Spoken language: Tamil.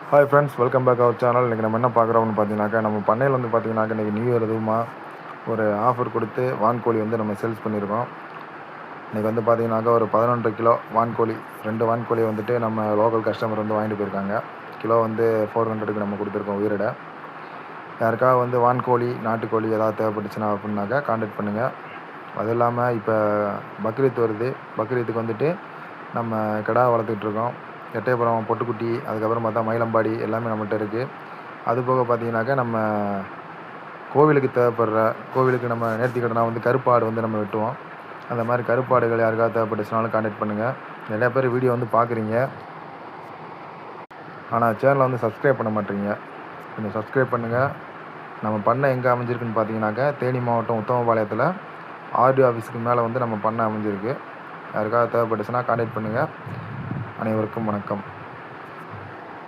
Hi friends, welcome back our channel. இன்றைக்கி நம்ம என்ன பார்க்குறோம்னு பார்த்தீங்கன்னாக்கா, நம்ம பண்ணையில் வந்து பார்த்தீங்கன்னாக்கா இன்றைக்கி நியூ இயர் எதுவுமா ஒரு ஆஃபர் கொடுத்து வான்கோழி வந்து நம்ம சேல்ஸ் பண்ணியிருக்கோம். இன்றைக்கி வந்து பார்த்தீங்கன்னாக்கா ஒரு 11 கிலோ வான்கோழி, 2 வான்கோழியை வந்துட்டு நம்ம லோக்கல் கஸ்டமர் வந்து வாங்கிட்டு போயிருக்காங்க. கிலோ வந்து 400க்கு நம்ம கொடுத்துருக்கோம் உயிரிட. யாருக்காவது வந்து வான்கோழி, நாட்டுக்கோழி ஏதாவது தேவைப்பட்டுச்சுன்னா அப்படின்னாக்கா கான்டாக்ட் பண்ணுங்கள். அதுவும் இல்லாமல் இப்போ பக்ரீத் வருது. பக்ரீத்துக்கு வந்துட்டு நம்ம கிடா வளர்த்துட்ருக்கோம். எட்டயபுரம் பொட்டுக்குட்டி, அதுக்கப்புறம் பார்த்தா மயிலம்பாடி எல்லாமே நம்மகிட்ட இருக்குது. அதுபோக பார்த்தீங்கன்னாக்கா நம்ம கோவிலுக்கு நம்ம நேர்த்திக்கடனா வந்து கருப்பாடு வந்து நம்ம வெட்டுவோம். அந்த மாதிரி கருப்பாடுகள் யாருக்காவது தேவைப்பட்டுச்சுனாலும் கான்டாக்ட் பண்ணுங்கள். நிறையா பேர் வீடியோ வந்து பார்க்குறீங்க, ஆனால் சேனலை வந்து சப்ஸ்கிரைப் பண்ண மாட்டேறீங்க. கொஞ்சம் சப்ஸ்கிரைப் பண்ணுங்கள். நம்ம பண்ணை எங்கே அமைஞ்சிருக்குன்னு பார்த்தீங்கன்னாக்கா தேனி மாவட்டம் உத்தமபாளையத்தில் ஆர்டி ஆஃபீஸுக்கு மேலே வந்து நம்ம பண்ணை அமைஞ்சிருக்கு. யாருக்காவது தேவைப்பட்டுச்சுன்னா கான்டாக்ட் பண்ணுங்கள். அனைவருக்கும் வணக்கம்.